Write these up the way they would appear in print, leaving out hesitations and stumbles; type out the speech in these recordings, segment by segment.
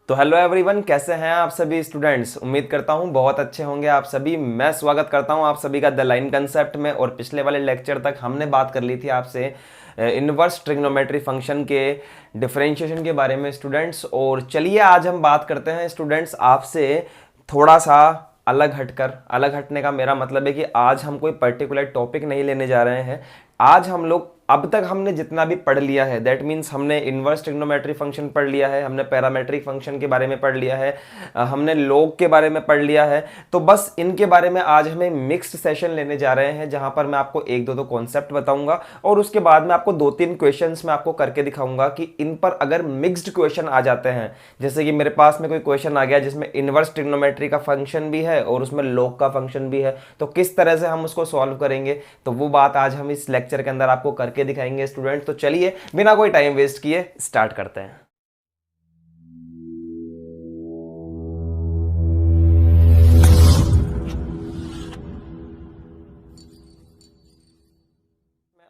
तो hello everyone, कैसे हैं आप सभी स्टूडेंट्स। उम्मीद करता हूं बहुत अच्छे होंगे आप सभी। मैं स्वागत करता हूं आप सभी का द लाइन कंसेप्ट में। और पिछले वाले लेक्चर तक हमने बात कर ली थी आपसे इनवर्स ट्रिग्नोमेट्री फंक्शन के डिफरेंशिएशन के बारे में स्टूडेंट्स। और चलिए आज हम बात करते हैं स्टूडेंट्स आपसे थोड़ा सा अलग हटने का मेरा मतलब है कि आज हम कोई पर्टिकुलर टॉपिक नहीं लेने जा रहे हैं। आज हम लोग अब तक हमने जितना भी पढ़ लिया है, दैट मीन्स हमने इनवर्स ट्रिग्नोमेट्री फंक्शन पढ़ लिया है, हमने पैरामेट्रिक फंक्शन के बारे में पढ़ लिया है, हमने लॉग के बारे में पढ़ लिया है। तो बस इनके बारे में आज हमें मिक्स्ड सेशन लेने जा रहे हैं, जहां पर मैं आपको एक दो कॉन्सेप्ट बताऊंगा और उसके बाद में आपको 2-3 क्वेश्चंस मैं आपको करके दिखाऊंगा कि इन पर अगर मिक्स्ड क्वेश्चन आ जाते हैं, जैसे कि मेरे पास में कोई क्वेश्चन आ गया जिसमें इनवर्स ट्रिग्नोमेट्री का फंक्शन भी है और उसमें लॉग का फंक्शन भी है, तो किस तरह से हम उसको सॉल्व करेंगे। तो वो बात आज हम इस लेक्चर के अंदर आपको करके दिखाएंगे स्टूडेंट। तो चलिए बिना कोई टाइम वेस्ट किए स्टार्ट करते हैं।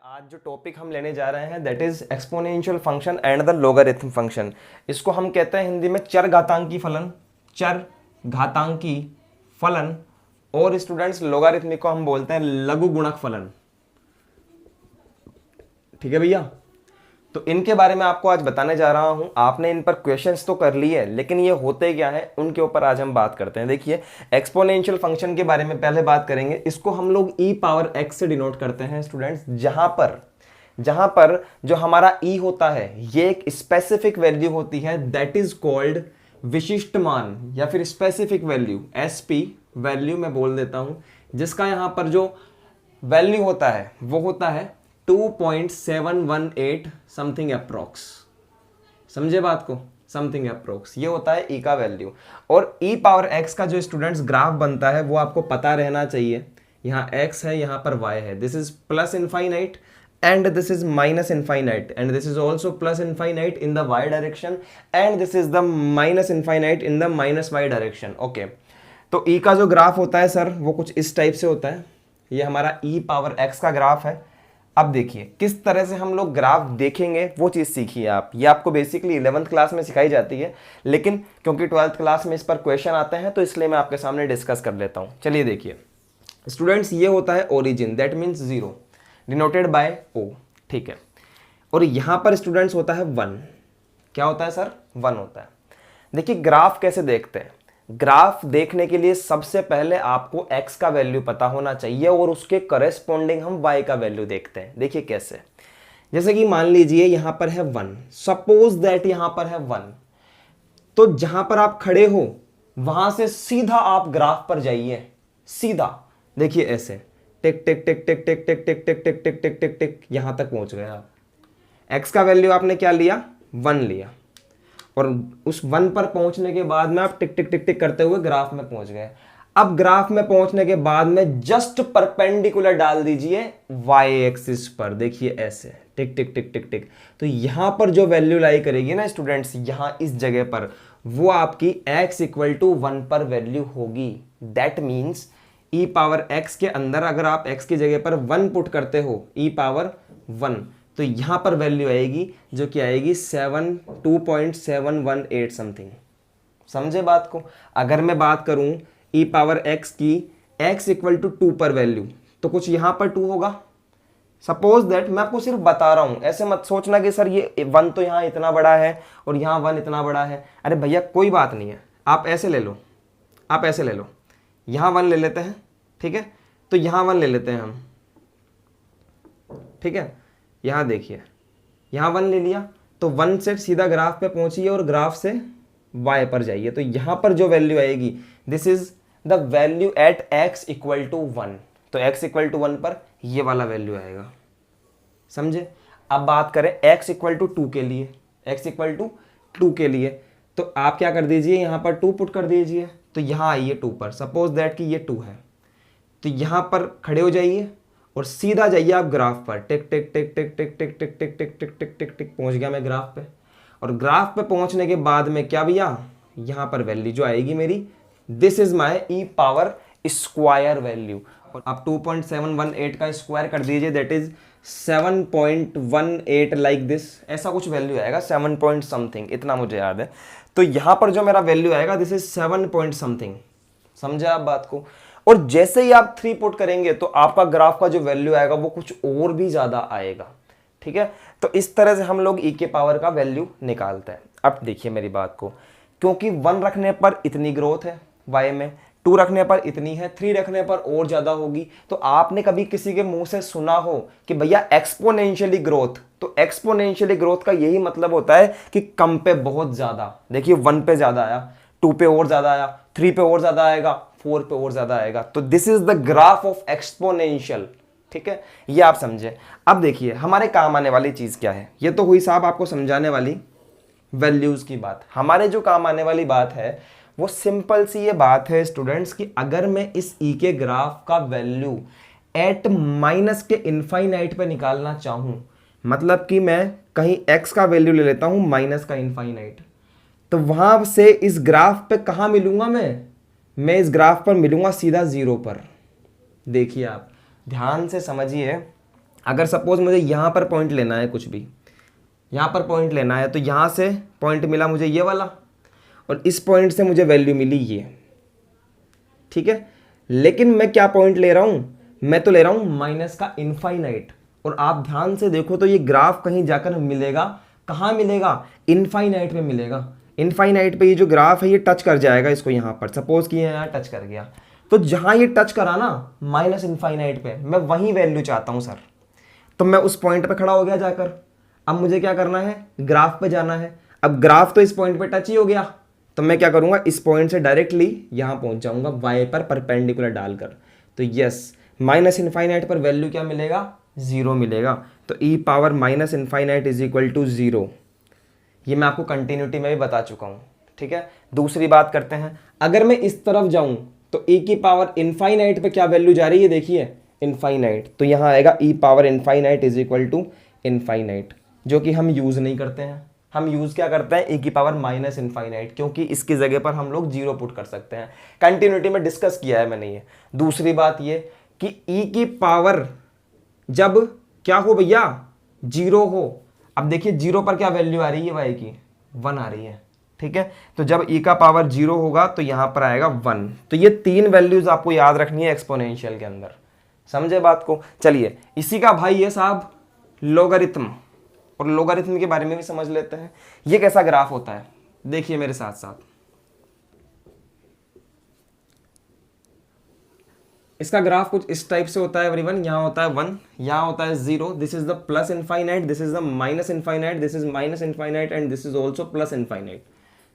आज जो टॉपिक हम लेने जा रहे हैं that is exponential function and the logarithm function. इसको हम कहते हैं हिंदी में चर घातांकी फलन, चर घातांकी फलन। और स्टूडेंट्स लोगारिथमिक को हम बोलते हैं लघु गुणक फलन। ठीक है भैया, तो इनके बारे में आपको आज बताने जा रहा हूं। आपने इन पर क्वेश्चंस तो कर लिए, लेकिन ये होते क्या है उनके ऊपर आज हम बात करते हैं। देखिए एक्सपोनेंशियल फंक्शन के बारे में पहले बात करेंगे। इसको हम लोग e पावर x से डिनोट करते हैं स्टूडेंट्स, जहां पर जो हमारा e होता है ये एक स्पेसिफिक वैल्यू होती है, दैट इज कॉल्ड विशिष्ट मान या फिर स्पेसिफिक वैल्यू, sp वैल्यू मैं बोल देता हूं, जिसका यहां पर जो वैल्यू होता है वो होता है 2.718 समथिंग अप्रोक्स। समझे बात को, समथिंग अप्रोक्स ये होता है e का वैल्यू। और e पावर x का जो स्टूडेंट्स ग्राफ बनता है वो आपको पता रहना चाहिए। यहाँ x है, यहाँ पर y है, this is plus infinite and this is minus infinite and this is also plus infinite in the y direction and this is the minus infinite in the minus y direction. Okay, तो e का जो graph होता है sir वो कुछ इस type से होता है। ये हमारा e पावर x का ग्राफ है। अब देखिए किस तरह से हम लोग ग्राफ देखेंगे वो चीज़ सीखिए आप। ये आपको बेसिकली 11th क्लास में सिखाई जाती है, लेकिन क्योंकि 12th क्लास में इस पर क्वेश्चन आते हैं तो इसलिए मैं आपके सामने डिस्कस कर लेता हूँ। चलिए देखिए स्टूडेंट्स, ये होता है origin, that means 0 denoted by o। ठीक है, और यहाँ पर स्टूडेंट्स होता है 1। क्या होता है सर? 1 होता है। देखिए ग्राफ कैसे देखते हैं। ग्राफ देखने के लिए सबसे पहले आपको x का वैल्यू पता होना चाहिए और उसके करेस्पॉन्डिंग हम y का वैल्यू देखते हैं। देखिए कैसे, जैसे कि मान लीजिए यहां पर है 1, सपोज दैट यहां पर है 1, तो जहां पर आप खड़े हो वहां से सीधा आप ग्राफ पर जाइए, सीधा देखिए ऐसे टिक टिक टिक टिक टिक टिक टिक टिक टिक टिक टिक टिक टिक यहां तक पहुंच गए आप। x का वैल्यू आपने क्या लिया? 1 लिया, और उस 1 पर पहुंचने के बाद में आप टिक टिक टिक टिक करते हुए ग्राफ में पहुंच गए। अब ग्राफ में पहुंचने के बाद में जस्ट परपेंडिकुलर डाल दीजिए y एक्सिस पर, देखिए ऐसे टिक टिक टिक टिक टिक। तो यहां पर जो वैल्यू लाई करेगी ना स्टूडेंट्स, यहां इस जगह पर, वो आपकी x इक्वल टू 1 पर वैल्यू होगी। That means e power x के अंदर अगर आप x की जगह पर 1 पुट करते हो, e पावर 1, तो यहां पर वैल्यू आएगी जो कि आएगी 2.718 समथिंग। समझे बात को। अगर मैं बात करूं e पावर x की x इक्वल टू 2 पर वैल्यू, तो कुछ यहां पर 2 होगा। सपोज दैट, मैं आपको सिर्फ बता रहा हूं, ऐसे मत सोचना कि सर ये 1 तो यहां इतना बड़ा है और यहां 1 इतना बड़ा है। अरे भैया कोई बात नहीं है, आप ऐसे ले लो, आप ऐसे ले लो, यहां 1 ले लेते हैं, ठीक है, तो यहां 1 ले लेते हैं हम, ठीक है। यहां देखिए यहां 1 ले लिया, तो 1 से सीधा ग्राफ पे पहुंचिए और ग्राफ से y पर जाइए, तो यहां पर जो वैल्यू आएगी this is the value at x equal to 1। तो x इक्वल टू 1 पर ये वाला वैल्यू आएगा। समझे। अब बात करें x इक्वल टू 2 के लिए, x इक्वल टू 2 के लिए, तो आप क्या कर दीजिए, यहां पर 2 पुट कर दीजिए, तो यहां आइए 2 पर। सपोज दैट कि ये 2 है, तो यहां पर खड़े हो जाइए और सीधा जाइए आप ग्राफ पर, टिक टिक टिक टिक टिक टिक टिक टिक टिक टिक टिक टिक टिक पहुंच गया मैं ग्राफ पे। और ग्राफ पे पहुंचने के बाद में क्या भैया, यहां पर वैल्यू जो आएगी मेरी, this is my e power square value. और आप 2.718 का स्क्वायर कर दीजिए, दैट इज 7.18 लाइक दिस, ऐसा कुछ वैल्यू आएगा, 7 पॉइंट समथिंग, इतना मुझे याद है। तो यहां पर जो मेरा वैल्यू आएगा दिस इज 7 पॉइंट समथिंग। समझे आप बात को? और जैसे ही आप 3 पुट करेंगे तो आपका ग्राफ का जो वैल्यू आएगा वो कुछ और भी ज्यादा आएगा। ठीक है, तो इस तरह से हम लोग ई के पावर का वैल्यू निकालते हैं। अब देखिए मेरी बात को, क्योंकि 1 रखने पर इतनी ग्रोथ है y में, 2 रखने पर इतनी है, 3 रखने पर और ज्यादा होगी। तो आपने कभी किसी के मुंह से सुना हो कि भैया एक्सपोनेंशियली ग्रोथ, तो एक्सपोनेंशियली ग्रोथ का यही मतलब होता है कि कम पे बहुत ज्यादा। देखिए 1 पे ज्यादा आया, 2 पे और ज्यादा आया, 3 पे और ज्यादा आएगा, 4 पे और ज्यादा आएगा। तो this is the graph of exponential. ठीक है, ये आप समझे। अब देखिए हमारे काम आने वाली चीज क्या है, ये तो हुई साहब आपको समझाने वाली वैल्यूज की बात। हमारे जो काम आने वाली बात है वो सिंपल सी ये बात है स्टूडेंट्स कि अगर मैं इस ई के ग्राफ का वैल्यू एट माइनस के इनफाइनाइट पे निकालना चाहूं, मतलब कि मैं कहीं x का वैल्यू ले लेता हूं माइनस का इनफाइनाइट, तो वहां से इस ग्राफ पे कहां मिलूंगा मैं इस ग्राफ पर मिलूंगा सीधा 0 पर। देखिए आप ध्यान से समझिए, अगर सपोज मुझे यहां पर पॉइंट लेना है, कुछ भी यहां पर पॉइंट लेना है, तो यहां से पॉइंट मिला मुझे ये वाला, और इस पॉइंट से मुझे वैल्यू मिली ये। ठीक है, लेकिन मैं क्या पॉइंट ले रहा हूं, मैं तो ले रहा हूं माइनस का इनफाइनाइट। और आप ध्यान से देखो तो ये ग्राफ कहीं जाकर मिलेगा, कहां मिलेगा, इनफाइनाइट पे मिलेगा। इनफाइनाइट पे ये जो ग्राफ है ये टच कर जाएगा इसको, यहां पर सपोज कि यहां टच कर गया, तो जहां ये टच करा ना माइनस इनफाइनाइट पे, मैं वही वैल्यू चाहता हूं सर। तो मैं उस पॉइंट पे खड़ा हो गया जाकर। अब मुझे क्या करना है, ग्राफ पे जाना है। अब ग्राफ तो इस पॉइंट पे टच ही हो गया, तो मैं क्या करूंगा, इस पॉइंट से डायरेक्टली यहां पहुंच जाऊंगा y पर परपेंडिकुलर डालकर। तो यस, माइनस इनफाइनाइट पर वैल्यू क्या मिलेगा, 0 मिलेगा। तो e power minus infinite is equal to 0। ये मैं आपको कंटिन्यूटी में भी बता चुका हूं। ठीक है, दूसरी बात करते हैं, अगर मैं इस तरफ जाऊं तो e की पावर इनफाइनाइट पे क्या वैल्यू जा रही है, देखिए इनफाइनाइट, तो यहां आएगा e power infinite is equal to infinite, जो कि हम यूज नहीं करते हैं। हम यूज क्या करते हैं, e की पावर माइनस इनफाइनाइट, क्योंकि इसकी जगह पर हम लोग 0 पुट कर सकते हैं। कंटिन्यूटी में डिस्कस किया है मैंने ये। दूसरी बात ये कि e की पावर जब क्या हो भैया, 0 हो। अब देखिए 0 पर क्या वैल्यू आ रही है y की, 1 आ रही है। ठीक है, तो जब e का पावर 0 होगा तो यहां पर आएगा 1। तो ये 3 वैल्यूज आपको याद रखनी है एक्सपोनेंशियल के अंदर। समझे बात को? चलिए इसी का भाई ये साहब लोगरिथम, और लोगरिथम के बारे में भी समझ लेते हैं। ये कैसा ग्राफ होता है, देखिए मेरे साथ साथ। इसका ग्राफ कुछ इस टाइप से होता है एवरीवन। यहां होता है 1, यहां होता है 0, this is the plus infinite, this is the minus infinite, this is minus infinite and this is also plus infinite.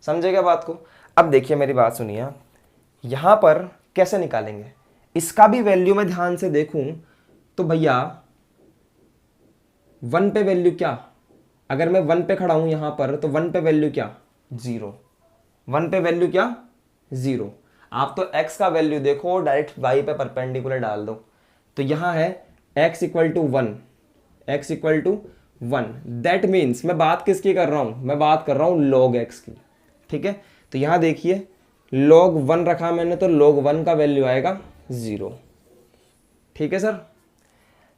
समझेगा बात को? अब देखिए मेरी बात सुनिए, यहां पर कैसे निकालेंगे इसका भी वैल्यू। में ध्यान से देखूं तो भैया 1 पे वैल्यू क्या, अगर मैं 1 पे खड़ा हूं यहां पर, तो 1 पे वैल्यू क्या, 0। 1 पे वैल्यू क्या, 0। आप तो x का वैल्यू देखो, डायरेक्ट y पे परपेंडिकुलर डाल दो। तो यहां है x equal to 1, x equal to 1। That means मैं बात किसकी कर रहा हूं, मैं बात कर रहा हूं log x की। ठीक है, तो यहां देखिए log 1 रखा मैंने, तो log 1 का वैल्यू आएगा 0। ठीक है सर,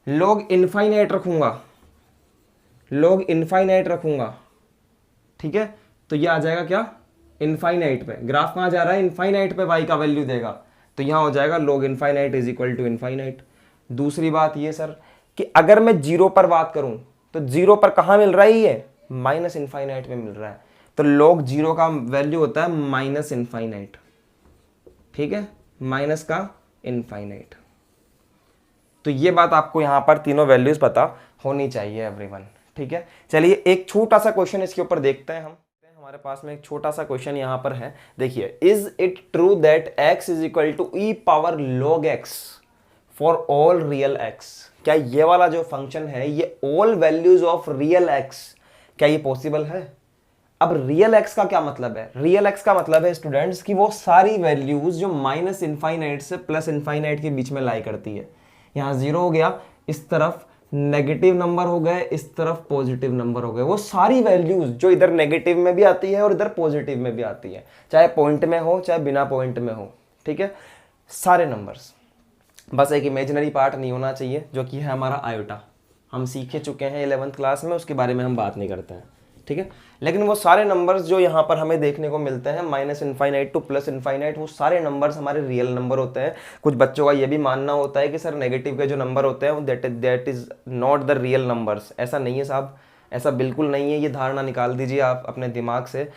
log इनफाइनाइट रखूंगा, log इनफाइनाइट रखूंगा। ठीक है, तो ये आ जाएगा क्या, इनफाइनाइट पे। ग्राफ कहां जा रहा है, इनफाइनाइट पे y का वैल्यू देगा, तो यहां हो जाएगा log infinite is equal to infinite. दूसरी बात ये सर कि अगर मैं 0 पर बात करूं तो 0 पर कहां मिल रहा है, ये माइनस इनफाइनाइट पे मिल रहा है। तो log 0 का वैल्यू होता है माइनस इनफाइनाइट। ठीक है, माइनस का इनफाइनाइट। तो ये बात आपको यहां पर तीनों वैल्यूज पता होनी चाहिए एवरीवन। ठीक है, चलिए एक छोटा सा क्वेश्चन इसके ऊपर देखते हैं हम। हमारे पास में एक छोटा सा क्वेश्चन यहां पर है, देखिए, is it true that x is equal to e power log x for all real x? क्या ये वाला जो फंक्शन है ये all values of real x, क्या ये पॉसिबल है? अब रियल x का क्या मतलब है, रियल x का मतलब है स्टूडेंट्स कि वो सारी वैल्यूज जो माइनस इनफाइनाइट से प्लस इनफाइनाइट के बीच में लाई करती है। यहां 0 हो गया, इस तरफ नेगेटिव नंबर हो गए, इस तरफ पॉजिटिव नंबर हो गए। वो सारी वैल्यूज जो इधर नेगेटिव में भी आती है और इधर पॉजिटिव में भी आती है, चाहे पॉइंट में हो चाहे बिना पॉइंट में हो। ठीक है, सारे नंबर्स, बस एक इमेजिनरी पार्ट नहीं होना चाहिए जो कि है हमारा आयोटा। हम सीखे चुके हैं 11th क्लास में, उसके बारे में हम बात नहीं करते हैं। ठीक है। लेकिन वो सारे नंबर्स जो यहाँ पर हमें देखने को मिलते हैं minus infinite two plus infinite, वो सारे नंबर्स हमारे रियल नंबर होते हैं। कुछ बच्चों का ये भी मानना होता है कि सर नेगेटिव के जो नंबर होते हैं that is not the real numbers. ऐसा नहीं है साहब, ऐसा बिल्कुल नहीं है। ये धारणा निकाल दीजिए आप अपने दिमाग से।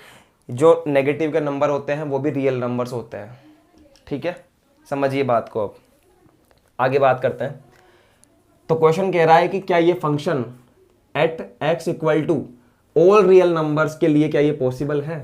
जो नेगेटिव के नंबर होते हैं वो भी रियल नंबर्स होते हैं, ठीक है। समझिए बात को। अब आगे बात करते हैं। तो क्वेश्चन कह रहा है कि क्या ये function at x equal to all real numbers के लिए क्या ये पॉसिबल है।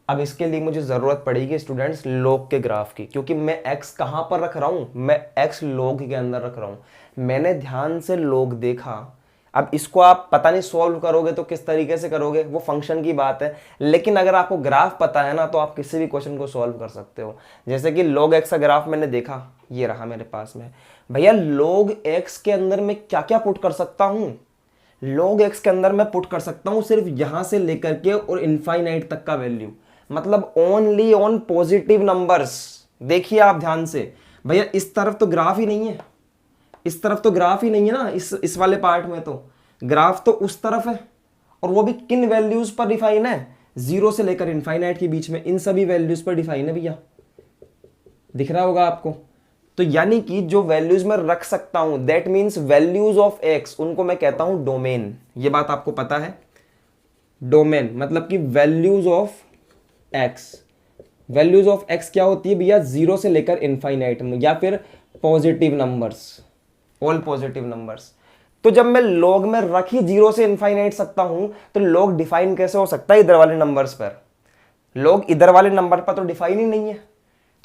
अब इसके लिए मुझे ज़रूरत पड़ेगी स्टूडेंट्स लॉग के ग्राफ की, क्योंकि मैं x कहाँ पर रख रहा हूँ, मैं x लॉग के अंदर रख रहा हूँ। मैंने ध्यान से लॉग देखा। अब इसको आप पता नहीं सॉल्व करोगे तो किस तरीके से करोगे, वो फंक्शन की बात है। लेकिन अगर आपको ग्राफ पता है ना तो आप किसी भी क्वेश्चन को सॉल्व कर सकते हो। जैसे कि log x का ग्राफ मैंने देखा, ये रहा मेरे पास में। भैया log x के अंदर मैं क्या क्या पुट कर सकता हूँ। log x के अंदर मैं पुट कर सकता हूँ सिर्फ यहां से लेकर के और इनफाइनाइट तक का वैल्यू, मतलब ओनली ऑन पॉजिटिव नंबर्स। देखिए आप ध्यान से, भैया इस तरफ तो ग्राफ ही नहीं है, इस तरफ तो ग्राफ ही नहीं है ना, इस वाले पार्ट में तो ग्राफ तो उस तरफ है। और वो भी किन वैल्यूज पर डिफाइन है, 0 से लेकर इनफाइनाइट के बीच में, इन सभी वैल्यूज पर डिफाइन है भैया। दिख रहा होगा आपको। तो यानी कि जो वैल्यूज मैं रख सकता हूं that means values of x, उनको मैं कहता हूं डोमेन। ये बात आपको पता है। डोमेन मतलब कि values of x. Values of x क्या होती है भैया, 0 से लेकर इनफाइनाइट में, या फिर positive numbers, all positive numbers. तो जब मैं लॉग में रख ही 0 से इनफाइनाइट सकता हूं तो लॉग डिफाइन कैसे हो सकता है इधर वाले नंबर्स पर। लॉग इधर वाले नंबर पर तो डिफाइन ही नहीं है।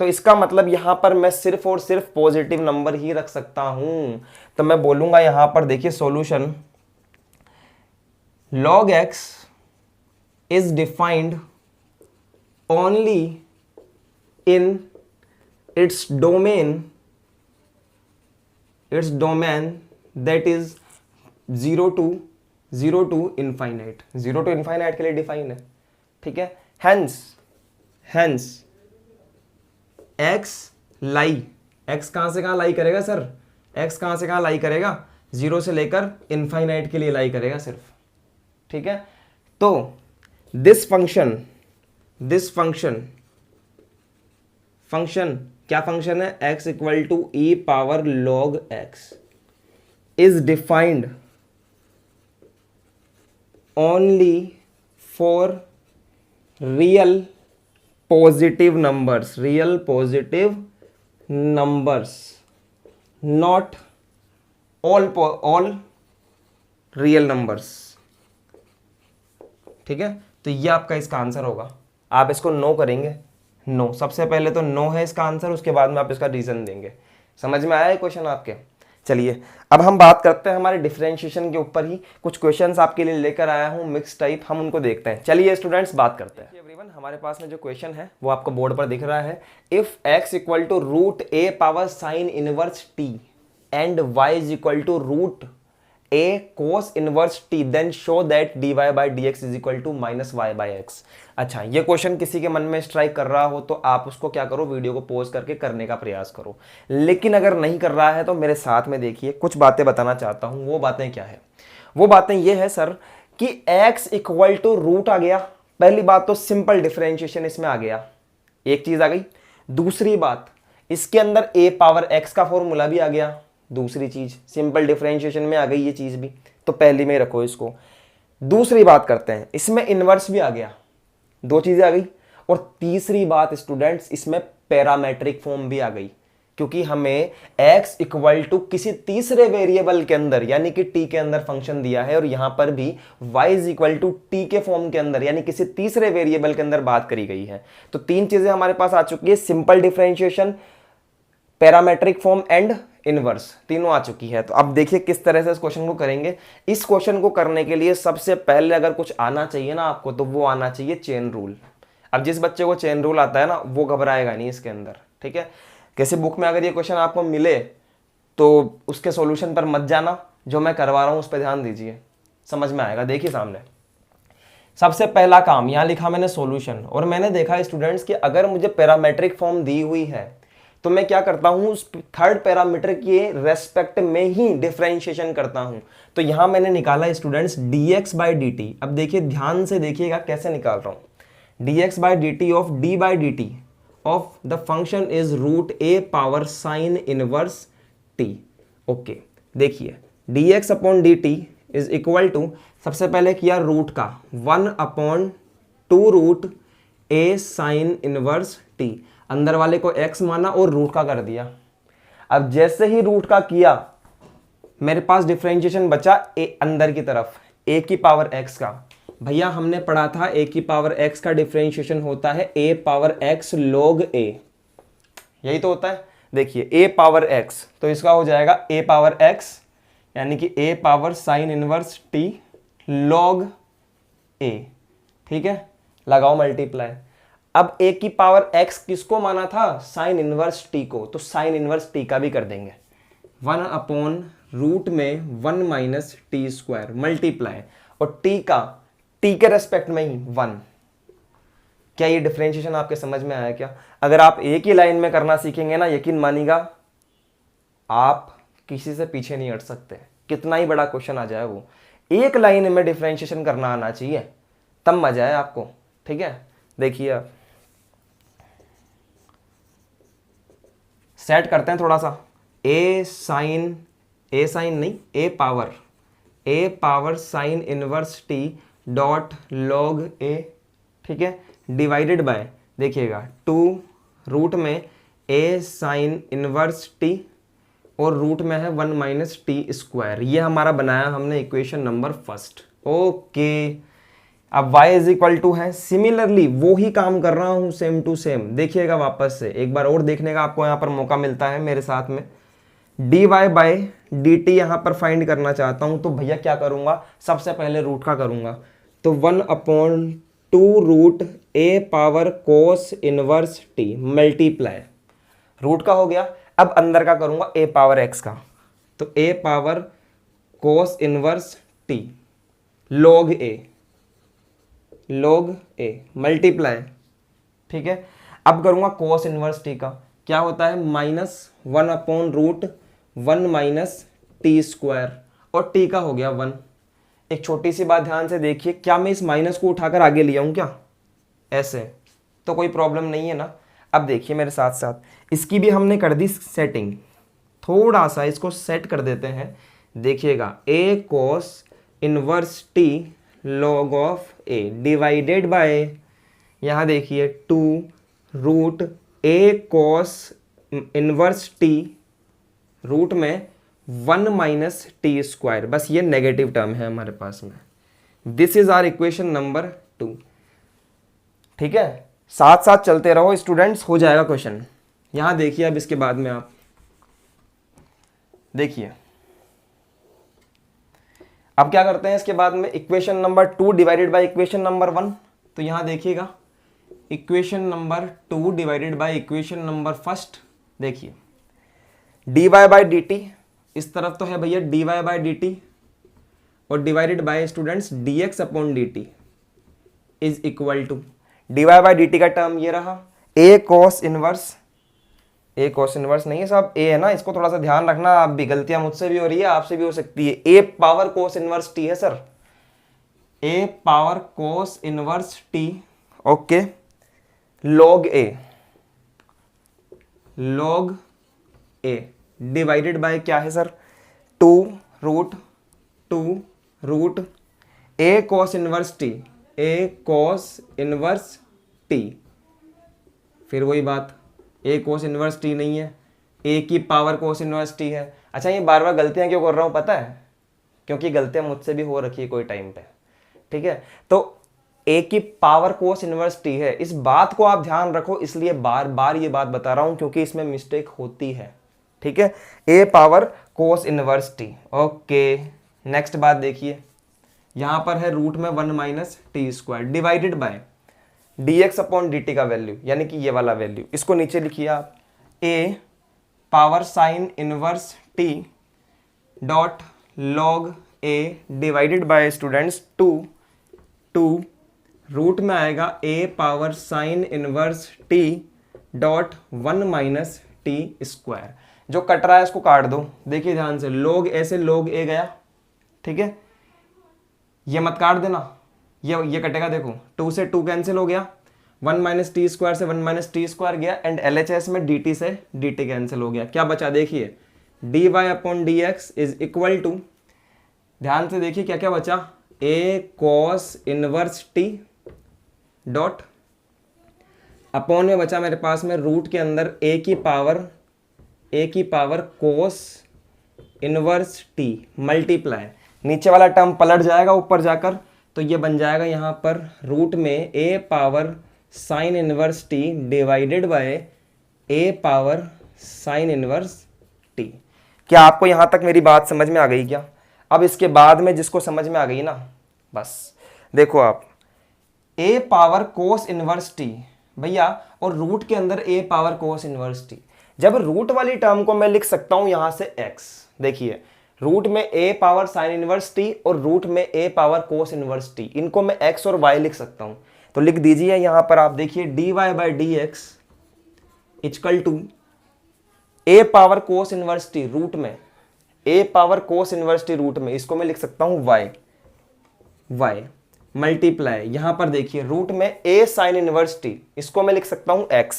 तो इसका मतलब यहां पर मैं सिर्फ और सिर्फ पॉजिटिव नंबर ही रख सकता हूं। तो मैं बोलूंगा यहां पर, देखिए solution, log x is defined only in its domain that is 0 to infinite। 0 to infinite के लिए डिफाइन है, ठीक है। hence x लाई, x कहां से कहां लाई करेगा सर, x कहां से कहां लाई करेगा, 0 से लेकर इनफाइनाइट के लिए लाई करेगा सिर्फ, ठीक है। तो दिस फंक्शन क्या फंक्शन है, x equal to e power log x is defined only for real positive numbers, not all real numbers, ठीक है। तो ये आपका इसका आंसर होगा। आप इसको नो करेंगे, नो, सबसे पहले तो नो है इसका आंसर, उसके बाद में आप इसका रीजन देंगे। समझ में आया है क्वेश्चन आपके। चलिए अब हम बात करते हैं हमारे डिफरेंशिएशन के ऊपर ही। कुछ क्वेश्चंस आपके लिए लेकर आया हूं मिक्स टाइप, हम उनको देखते हैं। चलिए स्टूडेंट्स बात करते हैं। एवरीवन, हमारे पास में जो क्वेश्चन है वो आपको बोर्ड पर दिख रहा है। If x equal to root a power sine inverse t and y is equal to root a cos inverse t then show that dy by d x is equal to minus y by x. अच्छा, ये question किसी के मन में strike कर रहा हो तो आप उसको क्या करो, वीडियो को पॉज करके करने का प्रयास करो। लेकिन अगर नहीं कर रहा है तो मेरे साथ में देखिए, कुछ बातें बताना चाहता हूं। वो बातें क्या है, वो बातें ये है सर कि x इक्वल टू रूट आ गया। पहली बात तो सिंपल डिफरेंशिएशन इसमें आ गया, एक चीज आ गई। दूसरी बात, इसके अंदर a पावर x का फॉर्मूला भी आ गया। दूसरी चीज सिंपल डिफरेंशिएशन में आ गई ये चीज भी, तो पहली में रखो इसको। दूसरी बात करते हैं, इसमें इनवर्स भी आ गया, दो चीजें आ गई। और तीसरी बात स्टूडेंट्स, इसमें पैरामेट्रिक फॉर्म भी आ गई, क्योंकि हमें x इक्वल टू किसी तीसरे वेरिएबल के अंदर यानी कि t के अंदर फंक्शन दिया है, और यहां पर भी y is equal to t के फॉर्म के अंदर यानी किसी तीसरे वेरिएबल के अंदर बात करी गई है। तो तीन चीजें हमारे पास आ चुकी है, simple differentiation, parametric form and inverse, तीनों आ चुकी है। तो अब देखिए किस तरह से इस क्वेश्चन को करेंगे। इस क्वेश्चन को करने के लिए सबसे पहले अगर कुछ आना चाहिए ना आपको, तो वो आना चाहिए चेन रूल। अब जिस बच्चे को चेन रूल आता है ना वो घबराएगा नहीं इसके अंदर, ठीक है। किसी बुक में अगर ये क्वेश्चन आपको मिले तो उसके सॉल्यूशन पर मत जाना, जो मैं करवा रहा हूं उस पर ध्यान दीजिए, समझ में आएगा। देखिए सामने सबसे पहला काम, यहां लिखा मैंने सॉल्यूशन, और मैंने देखा स्टूडेंट्स कि अगर मुझे पैरामेट्रिक फॉर्म दी हुई है तो मैं क्या करता हूं, उस थर्ड पैरामीटर के रेस्पेक्ट में ही डिफरेंशिएशन करता हूं। तो यहां मैंने निकाला students dx by d T. अब देखिए, ध्यान से देखिएगा कैसे निकाल रहा हूं। dx by d t of d by d t of the function is root a power sine inverse t. Okay, देखिए dx upon d t is equal to, सबसे पहले किया रूट का 1 upon 2 root a sine inverse t, अंदर वाले को x माना और रूट का कर दिया। अब जैसे ही रूट का किया, मेरे पास डिफरेंशिएशन बचा ए अंदर की तरफ, a की पावर x का। भैया हमने पढ़ा था a की पावर x का डिफरेंशिएशन होता है a power x log a, यही तो होता है। देखिए a पावर x, तो इसका हो जाएगा a पावर x यानी कि a power sine inverse t log a, ठीक है, लगाओ मल्टीप्लाई। अब a की पावर x किसको माना था, साइन इनवर्स t को, तो साइन इनवर्स t का भी कर देंगे 1 अपॉन रूट में 1 माइनस टी स्क्वायर मल्टीप्लाई, और t का t के रेस्पेक्ट में ही 1। क्या ये डिफरेंशिएशन आपके समझ में आया क्या? अगर आप एक ही लाइन में करना सीखेंगे ना, यकीन मानिएगा आप किसी से पीछे नहीं हट सकते, कितना ही बड़ा क्वेश्चन आ जाए वो, एक लाइन में डिफरेंशिएशन करना आना चाहिए, तब मजा है आपको। ठीक है, देखिए आप सेट करते हैं थोड़ा सा, ए साइन नहीं, A power sine inverse T dot log A, ठीक है, डिवाइडेड बाय, देखिएगा 2 रूट में ए साइन इनवर्स टी और रूट में है 1 माइनस टी स्क्वायर। ये हमारा बनाया हमने इक्वेशन नंबर फर्स्ट। ओके, अब y इज इक्वल टू है, सिमिलरली वो ही काम कर रहा हूं सेम टू सेम। देखिएगा वापस से एक बार और देखने का आपको यहां पर मौका मिलता है मेरे साथ में। dy बाई डी टी यहां पर फाइंड करना चाहता हूं, तो भैया क्या करूंगा, सबसे पहले रूट का करूंगा, तो 1 upon 2 root a power cos inverse t multiply, root का हो गया। अब अंदर का करूंगा ए पावर x का, तो a power cos inverse t log a multiply, ठीक है। अब करूंगा कोस इनवर्स टी का, क्या होता है, -1 upon root 1 minus t square, और टी का हो गया 1। एक छोटी सी बात ध्यान से देखिए, क्या मैं इस माइनस को उठाकर आगे लिया हूं क्या, ऐसे तो कोई प्रॉब्लम नहीं है ना। अब देखिए मेरे साथ साथ, इसकी भी हमने कर दी सेटिंग, थोड़ा सा इसको सेट कर देते हैं। देखिएगा a cos inverse t log of a divided by, यहाँ देखिए 2 root a cos inverse t root में 1 माइनस टी स्क्वायर, बस ये नेगेटिव टर्म है हमारे पास में। This is our equation number 2। ठीक है, साथ साथ चलते रहो स्टूडेंट्स, हो जाएगा क्वेश्चन। यहां देखिए अब इसके बाद में आप देखिए, अब क्या करते हैं इसके बाद में, equation number 2 divided by equation number 1। तो यहां देखिएगा equation number 2 divided by equation number first, देखिए dy बाई डी टी, इस तरफ तो है भैया dy बाई डी टी, और divided by students dx upon d t is equal to, dy by d t का टर्म ये रहा, a cos इनवर्स नहीं है साहब, a है ना, इसको थोड़ा सा ध्यान रखना, आप भी गलतियां मुझसे भी हो रही है, आपसे भी हो सकती है। a power cos inverse t है sir, a power cos inverse t, okay, log a divided by क्या है sir, 2 root a cos inverse t, फिर वही बात, a cos इनवर्स t नहीं है, a की पावर cos इनवर्स t है। अच्छा, ये बार बार गलतियां क्यों कर रहा हूं पता है, क्योंकि गलतियां मुझसे भी हो रखी है कोई टाइम पे। ठीक है, तो a की पावर cos इनवर्स t है, इस बात को आप ध्यान रखो, इसलिए बार बार ये बात बता रहा हूं क्योंकि इसमें मिस्टेक होती है। ठीक है, a power cos inverse t। Okay, next बात देखिए, यहां पर है रूट में 1 minus t square divided by dx upon dt का वैल्यू, यानी कि ये वाला वैल्यू, इसको नीचे लिखिए आप, a power sine inverse t dot log a divided by students 2 root में आएगा a power sine inverse t dot 1 minus t square. जो कट रहा है इसको काट दो, देखिए ध्यान से, log a से log a गया, ठीक है, ये मत काट देना, ये कटेगा, देखो 2 से 2 कैंसिल हो गया, 1 माइनस टी स्क्वायर से 1 माइनस टी स्क्वायर गया, एंड LHS में dt से dt कैंसिल हो गया। क्या बचा, देखिए dy अपॉन dx इज इक्वल टू, ध्यान से देखिए क्या क्या बचा, a cos inverse t dot upon में बचा मेरे पास में रूट के अंदर a की power cos inverse t multiply, नीचे वाला टर्म पलट जाएगा ऊपर जाकर, तो ये बन जाएगा यहाँ पर रूट में a power sine inverse t divided by a power sine inverse t। क्या आपको यहाँ तक मेरी बात समझ में आ गई क्या? अब इसके बाद में जिसको समझ में आ गई ना, बस देखो आप, a power cos inverse t भैया, और रूट के अंदर a power cos inverse t। जब रूट वाली टर्म को मैं लिख सकता हूं यहां से x, देखिए रूट में a power sine inverse t और रूट में a power cos inverse t, इनको मैं x और y लिख सकता हूं। तो लिख दीजिए यहां पर, आप देखिए dy by d x equal to a power cos inverse t root में a power cos inverse t root में, इसको मैं लिख सकता हूं y मल्टीप्लाई, यहां पर देखिए रूट में a साइन इनवर्स t, इसको मैं लिख सकता हूं x।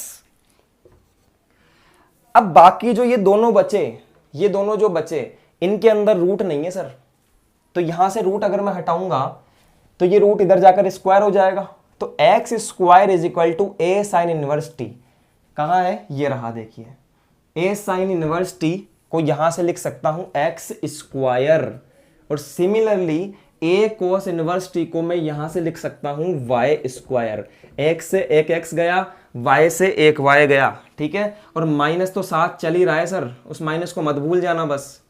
अब बाकी जो ये दोनों जो बचे इनके अंदर रूट नहीं है सर, तो यहां से रूट अगर मैं हटाऊंगा तो ये रूट इधर जाकर स्क्वायर हो जाएगा, तो x square is equal to a sine inverse t। कहां है, ये रहा, देखिए a साइन इनवर्स t को यहां से लिख सकता हूं x स्क्वायर, और similarly a cos inverse t को मैं यहां से लिख सकता हूं y स्क्वायर। x से एक x गया, y से एक y गया, ठीक है, और माइनस तो साथ चल ही रहा है सर, उस माइनस को मत भूल जाना, बस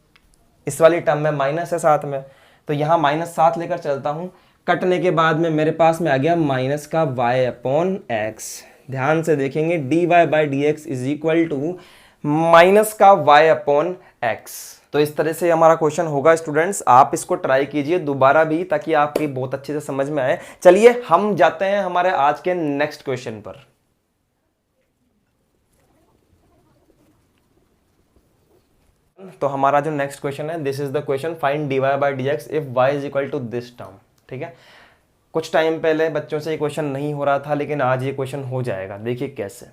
इस वाली टर्म में माइनस है साथ में, तो यहां माइनस साथ लेकर चलता हूं, कटने के बाद में मेरे पास में आ गया माइनस का y अपॉन x। ध्यान से देखेंगे dy by d x is equal to minus का y अपॉन x। तो इस तरह से हमारा क्वेश्चन होगा स्टूडेंट्स, आप इसको ट्राई कीजिए दोबारा भी, ताकि आपकी बहुत अच्छे से समझ में आए। चलिए हम जाते हैं हमारे आज के नेक्स्ट क्वेश्चन पर। तो हमारा जो नेक्स्ट क्वेश्चन है, this is the question, find dy by d x if y is equal to this term. ठीक है, कुछ टाइम पहले बच्चों से ये क्वेश्चन नहीं हो रहा था, लेकिन आज ये क्वेश्चन हो जाएगा। देखिए कैसे,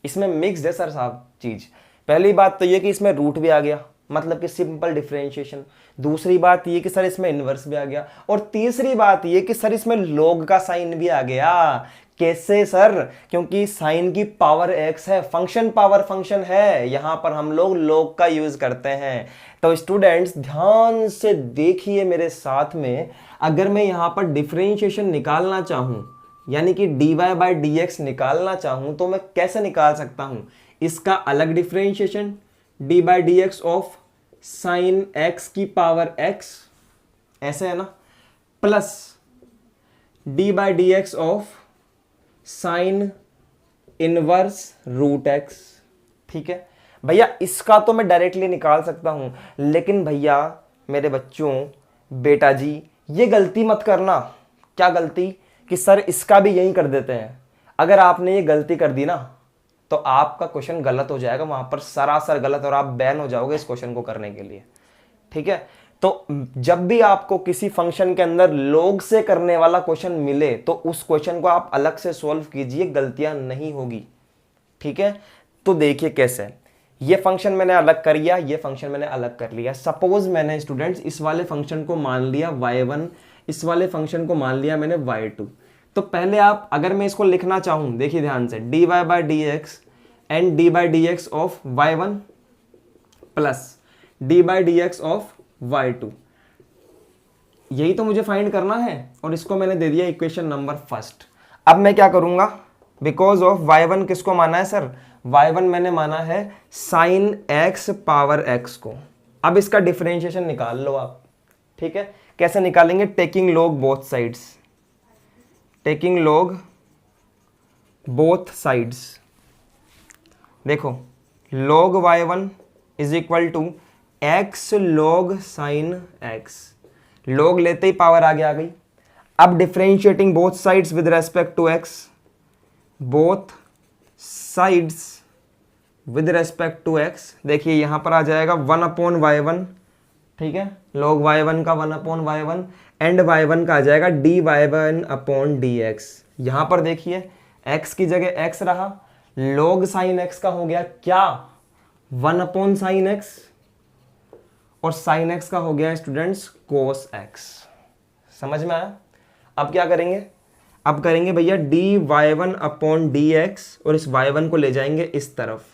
इसमें मिक्स्ड है सर साहब चीज। पहली बात तो ये कि इसमें रूट भी आ गया, मतलब कि सिंपल डिफरेंशिएशन। दूसरी बात ये कि सर इसमें इनवर्स भी आ गया, और तीसरी बात ये कि सर इसमें log का साइन भी आ गया। कैसे सर? क्योंकि साइन की पावर x है, फंक्शन पावर फंक्शन है, यहां पर हम लोग log का यूज करते हैं। तो स्टूडेंट्स ध्यान से देखिए मेरे साथ में, अगर मैं यहां पर डिफरेंशिएशन निकालना चाहूं, यानी कि dy बाई डी एक्स निकालना चाहूं, तो मैं कैसे निकाल सकता हूं? इसका अलग differentiation dy by d x of sine x की पावर x, ऐसे है ना, plus dy by d x of sine inverse root x। ठीक है भैया, इसका तो मैं डायरेक्टली निकाल सकता हूं, लेकिन भैया मेरे बच्चों, बेटा जी, ये गलती मत करना। क्या गलती? कि सर इसका भी यही कर देते हैं। अगर आपने ये गलती कर दी ना, तो आपका क्वेश्चन गलत हो जाएगा, वहां पर सरासर गलत, और आप बैन हो जाओगे इस क्वेश्चन को करने के लिए। ठीक है, तो जब भी आपको किसी फंक्शन के अंदर log से करने वाला क्वेश्चन मिले, तो उस क्वेश्चन को आप अलग से सॉल्व कीजिए, गलतियां नहीं होगी। ठीक है, तो देखिए कैसे, ये फंक्शन मैंने अलग कर लिया, ये फंक्शन मैंने अलग कर लिया। सपोज मैंने स्टूडेंट्स इस वाले फंक्शन को मान लिया y1, इस वाले फंक्शन को मान लिया मैंने y2। तो पहले आप, अगर मैं इसको लिखना चाहूं, देखिए ध्यान से, dy by d x and dy by d x of y1 plus dy by d x of y2, यही तो मुझे फाइंड करना है, और इसको मैंने दे दिया इक्वेशन नंबर फर्स्ट। अब मैं क्या करूंगा, बिकॉज ऑफ y1 किसको माना है सर? y1 मैंने माना है साइन x पावर x को। अब इसका डिफरेंशिएशन निकाल लो आप। ठीक है, कैसे निकालेंगे? Taking log both sides, taking log both sides. देखो log y1 is equal to x log sine x, log लेते ही पावर आगे आ गई। अब differentiating both sides with respect to x, both sides with respect to x, देखिए यहाँ पर आ जाएगा 1/y1, ठीक है, log y1 का 1/y1 एंड y1 का आ जाएगा dy1/dx। यहाँ पर देखिए x की जगह x रहा, log sin x का हो गया क्या 1/sin x, और sin x का हो गया स्टूडेंट्स cos x। समझ में आया? अब क्या करेंगे, अब करेंगे भैया dy1/dx और इस y1 को ले जाएंगे इस तरफ,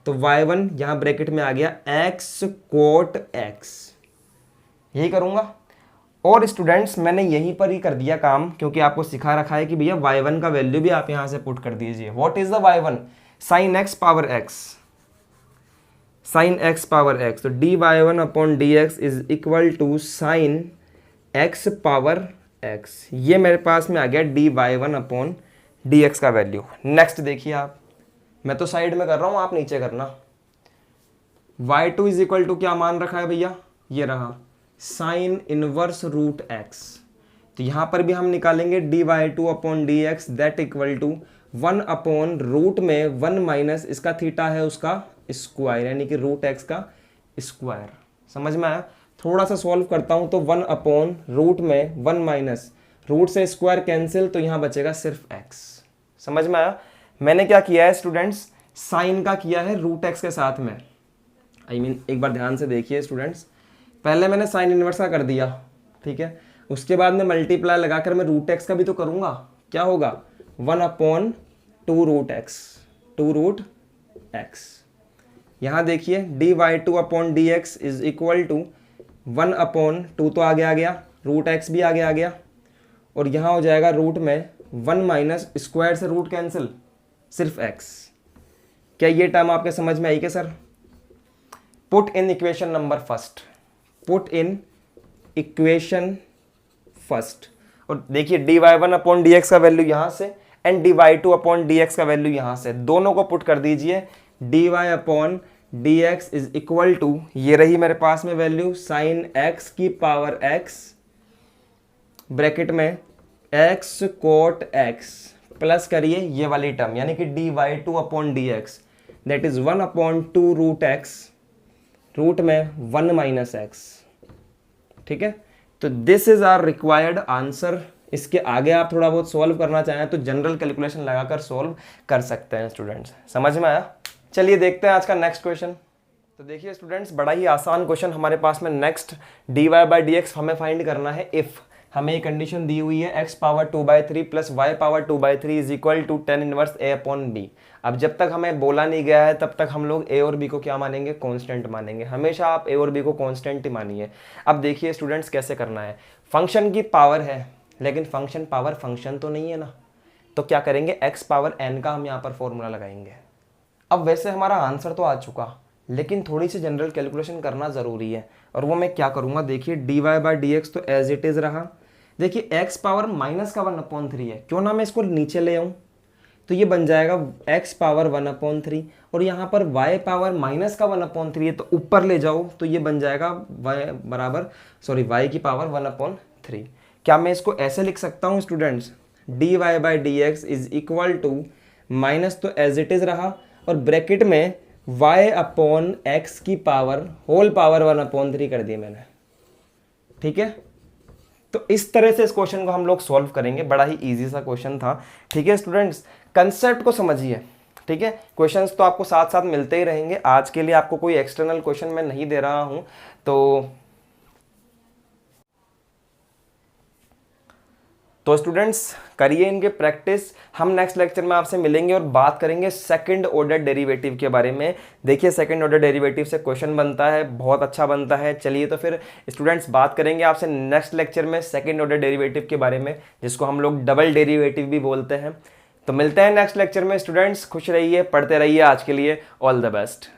तो y1 यहाँ ब्रैकेट में आ गया x cot x, यही करूँगा। और स्टूडेंट्स मैंने यहीं पर ही कर दिया काम, क्योंकि आपको सिखा रखा है कि भैया y1 का वैल्यू भी आप यहाँ से पुट कर दीजिए। What is the y1? sin x power x, sin x power x, तो dy1/dx is equal to sin x power x, ये मेरे पास में आ गया dy1/dx का वैल्यू। नेक्स्ट देखिए आप, मैं तो साइड में कर रहा हूं, आप नीचे करना। y2 इज इक्वल टू क्या मान रखा है भैया, ये रहा साइन इनवर्स रूट x, तो यहां पर भी हम निकालेंगे dy2/dx दैट इक्वल टू 1/रूट में 1 माइनस इसका थीटा है उसका स्क्वायर, यानी कि रूट x का स्क्वायर। समझ में आया? थोड़ा सा सॉल्व करता हूं तो 1/रूट में 1 माइनस रूट से स्क्वायर कैंसिल, तो यहां बचेगा सिर्फ x। समझ में आया? मैंने क्या किया है स्टूडेंट्स, साइन का किया है रूट x के साथ में, एक बार ध्यान से देखिए स्टूडेंट्स, पहले मैंने साइन इनवर्स का कर दिया, ठीक है, उसके बाद में मल्टीप्लाई लगाकर मैं रूट x का भी तो करूंगा, क्या होगा 1/2 रूट x, 2 रूट x। यहाँ देखिए dy2/dx इज इक्वल टू 1/2, तो आ गया रूट x भी आ गया, और यहाँ हो जाएगा रूट में 1 माइनस स्क्वायर से रूट कैंसिल, सिर्फ x। क्या ये टर्म आपके समझ में आई क्या sir? Put in equation number first, put in equation first, और देखिए dy1/dx का वैल्यू यहाँ से एंड dy2/dx का वैल्यू यहाँ से, दोनों को पुट कर दीजिए। dy/dx इज इक्वल टू, ये रही मेरे पास में वैल्यू साइन x की पावर x ब्रैकेट में x cot x प्लस करिए ये वाली टर्म, यानी कि dy2/dx that is 1/2 root x, root में 1 माइनस x, ठीक है। तो this is our required answer. इसके आगे आप थोड़ा बहुत सॉल्व करना चाहें तो जनरल कैलकुलेशन लगाकर सॉल्व कर सकते हैं स्टूडेंट्स। समझ में आया? चलिए देखते हैं आज का नेक्स्ट क्वेश्चन। तो देखिए स्टूडेंट्स, बड़ा ही आसान क्वेश्चन हमारे पास में नेक्स्ट, dy/dx हमें फाइंड करना है इफ हमें ये कंडीशन दी हुई है x power 2/3 plus y power 2/3 is equal to tan inverse a/b। अब जब तक हमें बोला नहीं गया है तब तक हम लोग a और b को क्या मानेंगे, कांस्टेंट मानेंगे। हमेशा आप a और b को कांस्टेंट ही मानिए। अब देखिए स्टूडेंट्स कैसे करना है, फंक्शन की पावर है लेकिन फंक्शन पावर फंक्शन तो नहीं है ना, तो क्या करेंगे x पावर n का हम यहाँ पर फॉर्मूला लगाएंगे। अब वैसे हमारा आंसर तो आ चुका, लेकिन थोड़ी सी जनरल कैलकुलेशन करना ज़रूरी है, और वो मैं क्या करूँगा, देखिए dy/dx तो एज इट इज़ रहा। देखिए x पावर माइनस का 1/3 है, क्यों ना मैं इसको नीचे ले आऊँ, तो ये बन जाएगा x पावर 1/3, और यहाँ पर y पावर माइनस का 1/3 है, तो ऊपर ले जाओ तो ये बन जाएगा y की पावर 1/3। क्या मैं इसको ऐसे लिख सकता हूँ students, dy/dx is equal to minus तो एज इट इज़ रहा, और ब्रैकेट में y/x की पावर होल पावर 1/3 कर दी मैंने, ठीक है। तो इस तरह से इस क्वेश्चन को हम लोग सॉल्व करेंगे, बड़ा ही इजी सा क्वेश्चन था, ठीक है स्टूडेंट्स। कंसेप्ट को समझिए, ठीक है। क्वेश्चंस तो आपको साथ साथ मिलते ही रहेंगे, आज के लिए आपको कोई एक्सटर्नल क्वेश्चन मैं नहीं दे रहा हूं, तो स्टूडेंट्स करिए इनके प्रैक्टिस। हम नेक्स्ट लेक्चर में आपसे मिलेंगे और बात करेंगे सेकंड ऑर्डर डेरिवेटिव के बारे में। देखिए सेकंड ऑर्डर डेरिवेटिव से क्वेश्चन बनता है, बहुत अच्छा बनता है। चलिए तो फिर स्टूडेंट्स बात करेंगे आपसे नेक्स्ट लेक्चर में सेकंड ऑर्डर डेरिवेटिव के बारे में, जिसको हम लोग डबल डेरिवेटिव भी बोलते हैं। तो मिलते हैं नेक्स्ट लेक्चर में स्टूडेंट्स, खुश रहिए, पढ़ते रहिए। आज के लिए ऑल द बेस्ट।